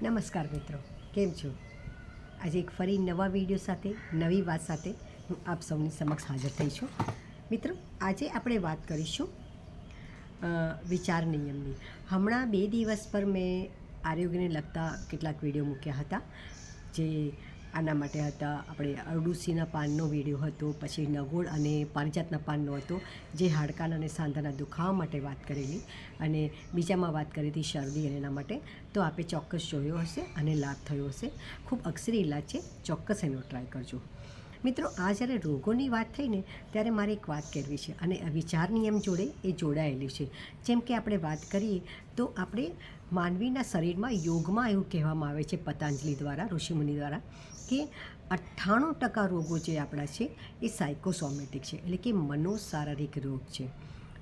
નમસ્કાર મિત્રો, કેમ છો? આજે એક ફરી નવા વિડીયો સાથે નવી વાત સાથે હું આપ સૌની સમક્ષ હાજર થઈ છું. મિત્રો, આજે આપણે વાત કરીશું વિચાર નિયમની. હમણાં 2 દિવસ પર મેં આરોગ્યને લગતા કેટલાક વિડીયો મૂક્યા હતા. જે આના માટે હતા, આપણે અરડુસીના પાનનો વિડીયો હતો, પછી નગોળ અને પારિજાતના પાનનો હતો, જે હાડકાના અને સાંધાના દુખાવા માટે વાત કરેલી, અને બીજામાં વાત કરી હતી શરદી અને એના માટે. તો આપે ચોક્કસ જોયો હશે અને લાભ થયો હશે. ખૂબ અક્ષરી ઇલાજ છે, ચોક્કસ એનો ટ્રાય કરજો. મિત્રો, આ જ્યારે રોગોની વાત થઈ ને ત્યારે મારે એક વાત કરવી છે, અને વિચાર નિયમ જોડે એ જોડાયેલી છે. જેમ કે આપણે વાત કરીએ તો આપણે માનવીના શરીરમાં યોગમાં એવું કહેવામાં આવે છે પતંજલિ દ્વારા, ઋષિમુનિ દ્વારા, કે 98% રોગો જે આપણા છે એ સાયકોસોમેટિક છે, એટલે કે મનોશારીરિક રોગ છે.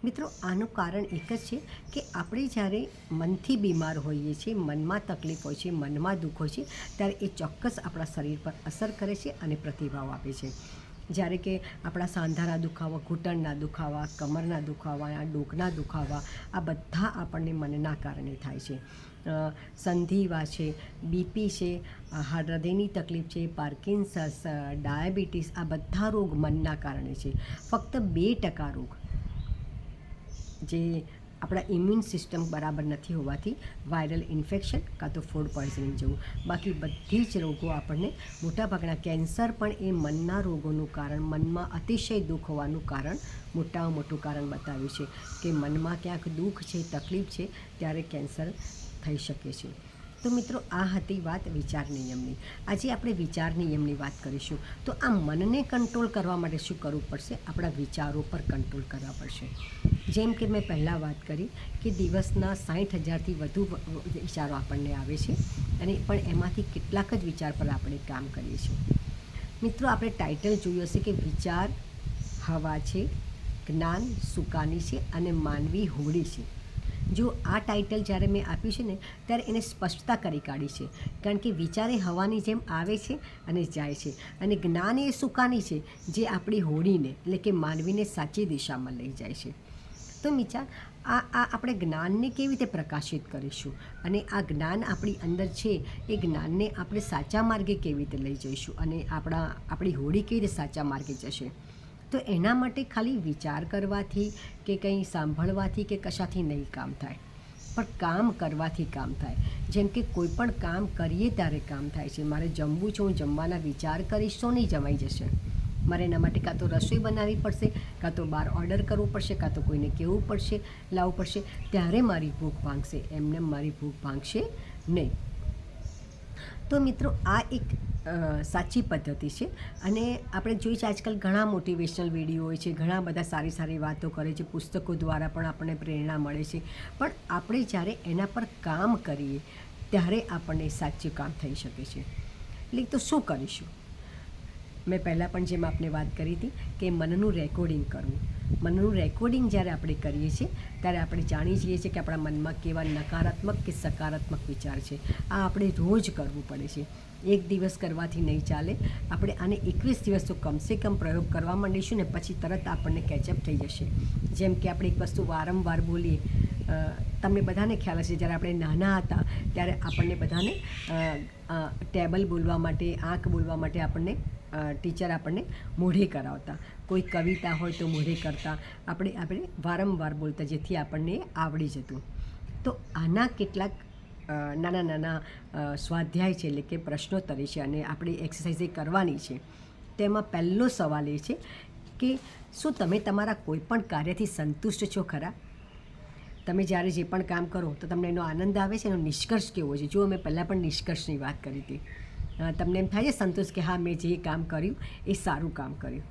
મિત્રો, આનું કારણ એક જ છે કે આપણે જ્યારે મનથી બીમાર હોઈએ છીએ, મનમાં તકલીફ હોય છે, મનમાં દુઃખ હોય છે, ત્યારે એ ચોક્કસ આપણા શરીર પર અસર કરે છે અને પ્રતિભાવ આપે છે. જ્યારે કે આપણા સાંધાના દુખાવા, ઘૂંટણના દુખાવા, કમરના દુખાવા, ડોકના દુખાવા, આ બધા આપણને મનના કારણે થાય છે. સંધિવા છે, બીપી છે, હૃદયની તકલીફ છે, પાર્કિન્સન્સ, ડાયાબિટીસ, આ બધા રોગ મનના કારણે છે. ફક્ત 2% રોગ જે આપણા ઇમ્યુન સિસ્ટમ બરાબર નથી હોવાથી, વાયરલ ઇન્ફેક્શન કાં તો ફૂડ પોઈઝનિંગ જેવું. બાકી બધી જ રોગો આપણને, મોટાભાગના કેન્સર પણ એ મનના રોગોનું કારણ, મનમાં અતિશય દુઃખ હોવાનું કારણ, મોટામાં મોટું કારણ બતાવ્યું છે કે મનમાં ક્યાંક દુઃખ છે, તકલીફ છે, ત્યારે કેન્સર થઈ શકે છે. તો મિત્રો, આ હતી વાત વિચાર નિયમની. આજે આપણે વિચાર નિયમની વાત કરીશું. તો આ મનને કંટ્રોલ કરવા માટે શું કરવું પડશે? આપણા વિચારો પર કંટ્રોલ કરવા પડશે. જેમ કે મેં પહેલાં વાત કરી કે દિવસના 60,000થી વધુ વિચારો આપણને આવે છે, અને પણ એમાંથી કેટલાક જ વિચાર પર આપણે કામ કરીએ છીએ. મિત્રો, આપણે ટાઇટલ જોયું હશે કે વિચાર હવા છે, જ્ઞાન સુકાની છે અને માનવી હોડી છે. જો આ ટાઇટલ જ્યારે મેં આપ્યું છે ને ત્યારે એને સ્પષ્ટતા કરી કાઢી છે, કારણ કે વિચાર એ હવાની જેમ આવે છે અને જાય છે, અને જ્ઞાન એ સુકાની છે જે આપણી હોડીને, એટલે કે માનવીને સાચી દિશામાં લઈ જાય છે. તો વિચાર આપણે જ્ઞાનને કેવી રીતે પ્રકાશિત કરીશું, અને આ જ્ઞાન આપણી અંદર છે એ જ્ઞાનને આપણે સાચા માર્ગે કેવી રીતે લઈ જઈશું, અને આપણી હોડી કેવી રીતે સાચા માર્ગે જશે. તો એના માટે ખાલી વિચાર કરવાથી કે કંઈ સાંભળવાથી કે કશાથી નહીં કામ થાય, પણ કામ કરવાથી કામ થાય. જેમ કે કોઈ પણ કામ કરીએ ત્યારે કામ થાય છે. મારે જમવું છે, હું જમવાના વિચાર કરીશ તો નહીં જમાઈ જશે. મારે એના માટે કાં તો રસોઈ બનાવવી પડશે, કાં તો બહાર ઓર્ડર કરવું પડશે, કાં તો કોઈને કહેવું પડશે, લાવવું પડશે, ત્યારે મારી ભૂખ ભાંગશે. એમને મારી ભૂખ ભાંગશે નહીં. તો મિત્રો, આ એક સાચી પદ્ધતિ છે. અને આપણે જોઈએ છે આજકાલ ઘણા મોટિવેશનલ વિડીયો હોય છે, ઘણા બધા સારી સારી વાતો કરે છે, પુસ્તકો દ્વારા પણ આપણને પ્રેરણા મળે છે, પણ આપણે જ્યારે એના પર કામ કરીએ ત્યારે આપણને સાચું કામ થઈ શકે છે. એટલે તો શું કરીશું? મેં પહેલાં પણ જેમ આપને વાત કરી હતી કે મનનું રેકોર્ડિંગ કરવું. મનનું રેકોર્ડિંગ જ્યારે આપણે કરીએ છીએ ત્યારે આપણે જાણી જઈએ છીએ કે આપણા મનમાં કેવા નકારાત્મક કે સકારાત્મક વિચાર છે. આ આપણે રોજ કરવું પડે છે. એક દિવસ કરવાથી નહીં ચાલે. આપણે આને 21 દિવસ તો કમસે કમ પ્રયોગ કરવા માંડીશું ને પછી તરત આપણને કેચઅપ થઈ જશે. જેમ કે આપણે એક વસ્તુ વારંવાર બોલીએ, તમને બધાને ખ્યાલ હશે, જ્યારે આપણે નાના હતા ત્યારે આપણને બધાને ટેબલ બોલવા માટે, આંખ બોલવા માટે આપણને ટીચર આપણને મોઢે કરાવતા. કોઈ કવિતા હોય તો મોઢે કરતા. આપણે વારંવાર બોલતા, જેથી આપણને આવડી જતું. તો આના કેટલાક નાના નાના સ્વાધ્યાય છે, એટલે કે પ્રશ્નોત્તરી છે, અને આપણે એક્સરસાઇઝ એ કરવાની છે. તેમાં પહેલો સવાલ એ છે કે શું તમે તમારા કોઈ પણ કાર્યથી સંતુષ્ટ છો ખરા? તમે જ્યારે જે પણ કામ કરો તો તમને એનો આનંદ આવે છે, એનો નિષ્કર્ષ કેવો છે? જો મેં પહેલાં પણ નિષ્કર્ષની વાત કરી હતી. તમને એમ થાય છે સંતોષ કે હા, મેં જે કામ કર્યું એ સારું કામ કર્યું.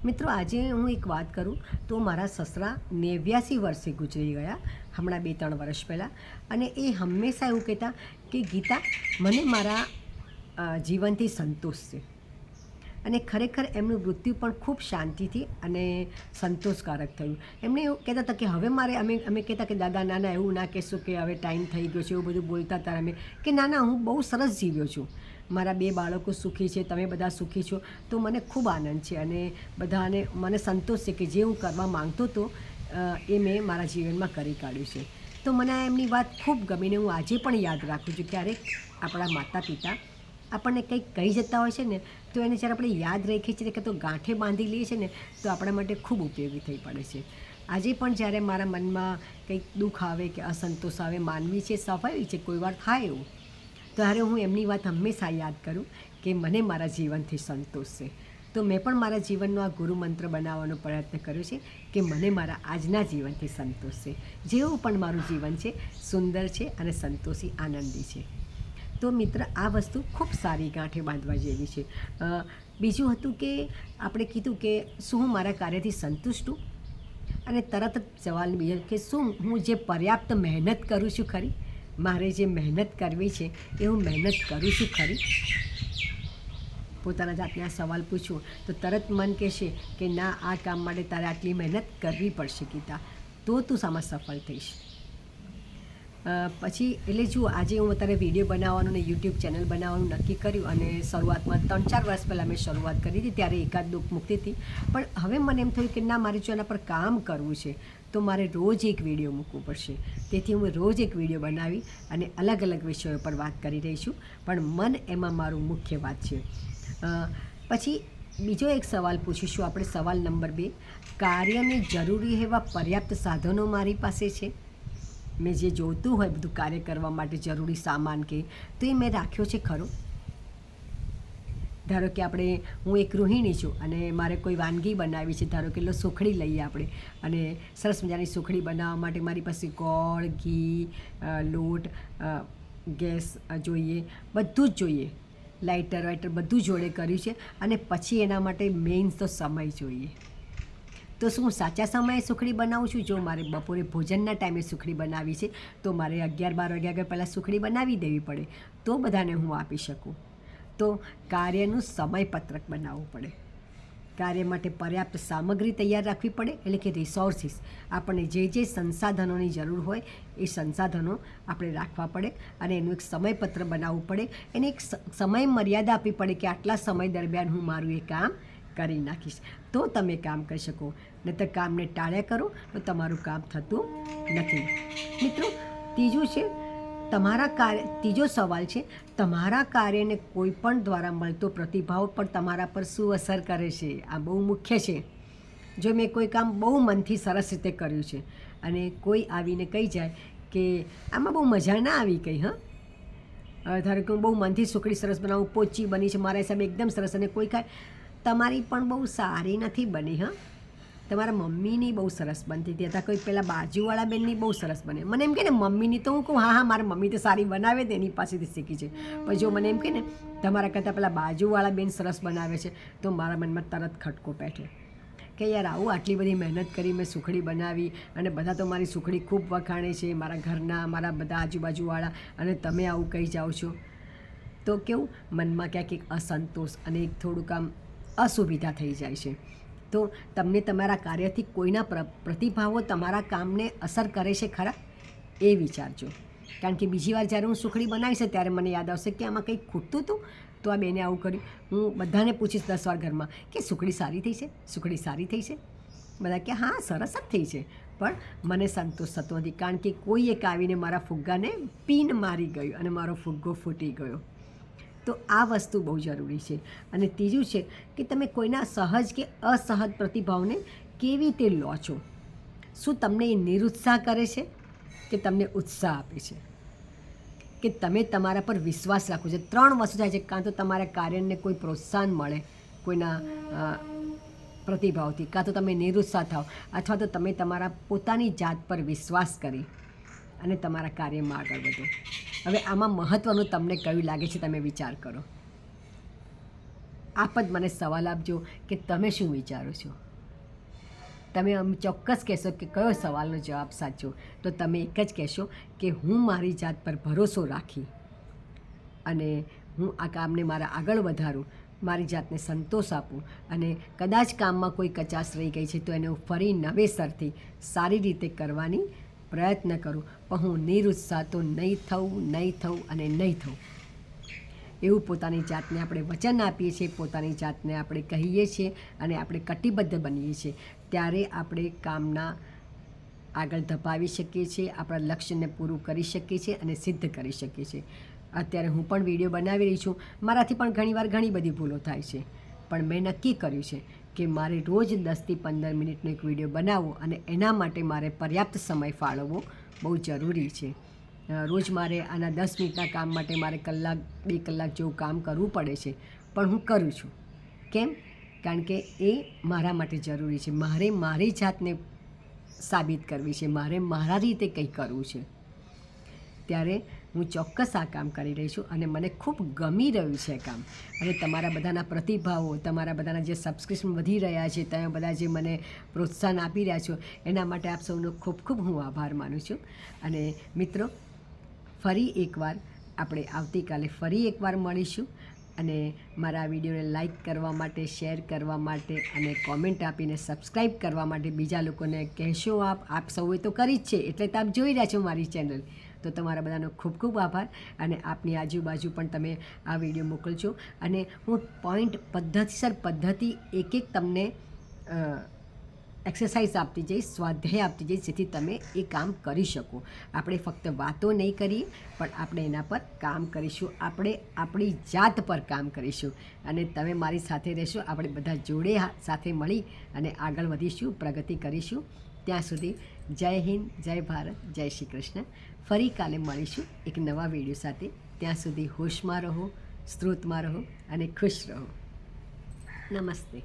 મિત્રો, આજે હું એક વાત કરું તો મારા સસરા 89 વર્ષે ગુજરી ગયા, હમણાં 2-3 વર્ષ પહેલાં. અને એ હંમેશા એવું કહેતા કે ગીતા, મને મારા જીવનથી સંતોષ છે. અને ખરેખર એમનું મૃત્યુ પણ ખૂબ શાંતિથી અને સંતોષકારક થયું. એમણે એવું કહેતા હતા કે હવે મારે, અમે કહેતા કે દાદા ના ના એવું ના કહેશો કે હવે ટાઈમ થઈ ગયો છે, એવું બધું બોલતા હતા અમે, કે ના ના, હું બહુ સરસ જીવ્યો છું, મારા 2 બાળકો સુખી છે, તમે બધા સુખી છો, તો મને ખૂબ આનંદ છે, અને બધાને મને સંતોષ છે કે જે હું કરવા માંગતો હતો એ મેં મારા જીવનમાં કરી કાઢ્યું છે. તો મને એમની વાત ખૂબ ગમીને હું આજે પણ યાદ રાખું છું. ક્યારેક આપણા માતા પિતા આપણને કંઈક કહી જતા હોય છે ને, તો એને જ્યારે આપણે યાદ રાખીએ છીએ કે તો ગાંઠે બાંધી લઈએ છીએ ને, તો આપણા માટે ખૂબ ઉપયોગી થઈ પડે છે. આજે પણ જ્યારે મારા મનમાં કંઈક દુઃખ આવે કે અસંતોષ આવે, માનવી છે, સ્વાભાવિક છે, કોઈ વાર થાય એવું, ત્યારે હું એમની વાત હંમેશા યાદ કરું કે મને મારા જીવનથી સંતોષ છે. તો મેં પણ મારા જીવનનો આ ગુરુ મંત્ર બનાવવાનો પ્રયત્ન કર્યો છે કે મને મારા આજના જીવનથી સંતોષ છે. જેવું પણ મારું જીવન છે સુંદર છે અને સંતોષી આનંદી છે. તો મિત્ર, આ વસ્તુ ખૂબ સારી ગાંઠે બાંધવા જેવી છે. બીજું હતું કે આપણે કીધું કે શું હું મારા કાર્યથી સંતુષ્ટ છું, અને તરત જ સવાલ બીજો કે શું હું જે પર્યાપ્ત મહેનત કરું છું ખરી, મારે જે મહેનત કરવી છે એ હું મહેનત કરું છું ખરી. પોતાના જાતને આ સવાલ પૂછું તો તરત મન કહેશે કે ના, આ કામ માટે તારે આટલી મહેનત કરવી પડશે ગીતા, તો તું સામાં સફળ થઈશ. પછી એટલે જુઓ, આજે હું અત્યારે વિડીયો બનાવવાનું ને યુટ્યુબ ચેનલ બનાવવાનું નક્કી કર્યું, અને શરૂઆતમાં 3-4 વર્ષ પહેલાં મેં શરૂઆત કરી હતી, ત્યારે એકાદ દુઃખ મૂકતી હતી. પણ હવે મને એમ થયું કે ના, મારે જો એના પર કામ કરવું છે તો મારે રોજ એક વિડીયો મૂકવું પડશે. તેથી હું રોજ એક વિડીયો બનાવી અને અલગ અલગ વિષયો પર વાત કરી રહી છું, પણ મન એમાં મારું મુખ્ય વાત છે. પછી બીજો એક સવાલ પૂછીશું આપણે, સવાલ નંબર 2, કાર્યને જરૂરી એવા પર્યાપ્ત સાધનો મારી પાસે છે? મેં જે જોઈતું હોય બધું કાર્ય કરવા માટે જરૂરી સામાન કે તો એ મેં રાખ્યો છે ખરો? ધારો કે હું એક ગૃહિણી છું અને મારે કોઈ વાનગી બનાવી છે, ધારો કે સુખડી લઈએ આપણે, અને સરસ મજાની સુખડી બનાવવા માટે મારી પાસે ગોળ, ઘી, લોટ, ગેસ જોઈએ, બધું જ જોઈએ, લાઇટર બધું જોડે કર્યું છે, અને પછી એના માટે મેઇન તો સમય જોઈએ. તો શું હું સાચા સમયે સુખડી બનાવું છું? જો મારે બપોરે ભોજનના ટાઈમે સુખડી બનાવી છે તો મારે 11-12 વાગ્યા પહેલાં સુખડી બનાવી દેવી પડે, તો બધાને હું આપી શકું. તો કાર્યનું સમયપત્રક બનાવવું પડે. કાર્ય માટે પર્યાપ્ત સામગ્રી તૈયાર રાખવી પડે, એટલે કે રિસોર્સિસ. આપણને જે સંસાધનોની જરૂર હોય એ સંસાધનો આપણે રાખવા પડે, અને એનું એક સમયપત્ર બનાવવું પડે. એને એક સમય મર્યાદા આપવી પડે કે આટલા સમય દરમિયાન હું મારું એ કામ કરી નાખીશ, તો તમે કામ કરી શકો. નહીંતર કામને ટાળ્યા કરો તો તમારું કામ થતું નથી. મિત્રો, ત્રીજો સવાલ છે, તમારા કાર્યને કોઈ પણ દ્વારા મળતો પ્રતિભાવ પણ તમારા પર શું અસર કરે છે? આ બહુ મુખ્ય છે. જો મેં કોઈ કામ બહુ મનથી સરસ રીતે કર્યું છે અને કોઈ આવીને કહી જાય કે આમાં બહુ મજા ના આવી કંઈ, ધારો કે હું બહુ મનથી સુખડી સરસ બનાવું, પોચી બની છે મારા હિસાબે એકદમ સરસ, અને કોઈ કાંઈ તમારી પણ બહુ સારી નથી બની, તમારા મમ્મીની બહુ સરસ બનતી હતી, અથવા કોઈ પેલા બાજુવાળા બેનની બહુ સરસ બને. મને એમ કહે ને મમ્મીની, તો હું કહું હા, મારા મમ્મી તો સારી બનાવે તે, એની પાસેથી શીખી છે. પણ જો મને એમ કહે ને તમારા કરતાં પેલા બાજુવાળા બેન સરસ બનાવે છે, તો મારા મનમાં તરત ખટકો બેઠે કે યાર, આટલી બધી મહેનત કરી મેં સુખડી બનાવી, અને બધા તો મારી સુખડી ખૂબ વખાણે છે, મારા ઘરના, મારા બધા આજુબાજુવાળા, અને તમે આવું કહી જાઓ છો. તો કેવું મનમાં ક્યાંક એક અસંતોષ અને એક થોડુંક આમ અસુવિધા થઈ જાય છે. તો તમને તમારા કાર્યથી કોઈના પ્રતિભાવો તમારા કામને અસર કરે છે ખરા? એ વિચારજો. કારણ કે બીજી વાર જ્યારે હું સુખડી બનાવીશ ત્યારે મને યાદ આવશે કે આમાં કંઈક ખૂટતું હતું, તો આ બેને આવું કર્યું. હું બધાને પૂછીશ 10 વાર ઘરમાં કે સુખડી સારી થઈ છે, સુખડી સારી થઈ છે. બધા કે હા, સરસ જ થઈ છે. પણ મને સંતોષ થતો નથી, કારણ કે કોઈ એક આવીને મારા ફુગ્ગાને પીન મારી ગયું અને મારો ફુગ્ગો ફૂટી ગયો. તો આ વસ્તુ બહુ જરૂરી છે. અને ત્રીજું છે કે તમે કોઈના સહજ કે અસહજ પ્રતિભાવને કેવી રીતે લો છો? શું તમને એ નિરુત્સાહ કરે છે કે તમને ઉત્સાહ આપે છે, કે તમે તમારા પર વિશ્વાસ રાખો છો? 3 વસ્તુ થાય છે. કાં તો તમારા કાર્યને કોઈ પ્રોત્સાહન મળે કોઈના પ્રતિભાવથી, કાં તો તમે નિરુત્સાહ થાવ, અથવા તો તમે તમારા પોતાની જાત પર વિશ્વાસ કરી અને તમારા કાર્યમાં આગળ વધો. હવે આમાં મહત્ત્વનું તમને કયું લાગે છે? તમે વિચાર કરો. આપ જ મને સવાલ આપજો કે તમે શું વિચારો છો. તમે ચોક્કસ કહેશો કે કયો સવાલનો જવાબ સાચો, તો તમે એક જ કહેશો કે હું મારી જાત પર ભરોસો રાખી અને હું આ કામને મારા આગળ વધારું, મારી જાતને સંતોષ આપું, અને કદાચ કામમાં કોઈ કચાશ રહી ગઈ છે તો એને હું ફરી નવેસરથી સારી રીતે કરવાની પ્રયત્ન કરું. પણ હું નિરુત્સાહ તો નહીં થવું અને નહીં થવું. એવું પોતાની જાતને આપણે વચન આપીએ છીએ, પોતાની જાતને આપણે કહીએ છીએ અને આપણે કટિબદ્ધ બનીએ છીએ, ત્યારે આપણે કામના આગળ ધપાવી શકીએ છીએ, આપણા લક્ષ્યને પૂરું કરી શકીએ છીએ અને સિદ્ધ કરી શકીએ છીએ. અત્યારે હું પણ વિડીયો બનાવી રહી છું, મારાથી પણ ઘણીવાર ઘણી બધી ભૂલો થાય છે, પણ મેં નક્કી કર્યું છે કે મારે રોજ 10થી 15 મિનિટનો એક વિડીયો બનાવવો અને એના માટે મારે પર્યાપ્ત સમય ફાળવવો બહુ જરૂરી છે. રોજ મારે આના 10 મિનિટના કામ માટે મારે 1-2 કલાક જેવું કામ કરવું પડે છે, પણ હું કરું છું. કેમ? કારણ કે એ મારા માટે જરૂરી છે. મારે મારી જાતને સાબિત કરવી છે, મારે મારા રીતે કંઈ કરવું છે. ત્યારે હું ચોક્કસ આ કામ કરી રહી છું અને મને ખૂબ ગમી રહ્યું છે કામ. અને તમારા બધાના પ્રતિભાવો, તમારા બધાના જે સબસ્ક્રિપ્શન વધી રહ્યા છે, તમે બધા જે મને પ્રોત્સાહન આપી રહ્યા છો, એના માટે આપ સૌનો ખૂબ ખૂબ હું આભાર માનું છું. અને મિત્રો, ફરી એકવાર આપણે આવતીકાલે ફરી એકવાર મળીશું. અને મારા વિડીયોને લાઈક કરવા માટે, શેર કરવા માટે અને કોમેન્ટ આપીને સબસ્ક્રાઈબ કરવા માટે બીજા લોકોને કહેશો. આપ સૌએ તો કરી જ છે, એટલે તો આપ જોઈ રહ્યા છો મારી ચેનલ. તો તમારા બધાનો ખૂબ ખૂબ આભાર. અને આપની આજુબાજુ પણ તમે આ વિડીયો મોકલજો. અને હું પદ્ધતિસર પદ્ધતિ એક તમને એક્સરસાઇઝ આપતી જઈશ, સ્વાધ્યાય આપતી જઈશ, જેથી તમે એ કામ કરી શકો. આપણે ફક્ત વાતો નહીં કરીએ, પણ આપણે એના પર કામ કરીશું. આપણે આપણી જાત પર કામ કરીશું. અને તમે મારી સાથે રહેશો, આપણે બધા જોડે સાથે મળી અને આગળ વધીશું, પ્રગતિ કરીશું. ત્યાં સુધી જય હિન્દ, જય ભારત, જય શ્રી કૃષ્ણ. ફરી કાલે મળીશું એક નવા વિડીયો સાથે. ત્યાં સુધી હોશમાં રહો, સ્ત્રોતમાં રહો અને ખુશ રહો. નમસ્તે.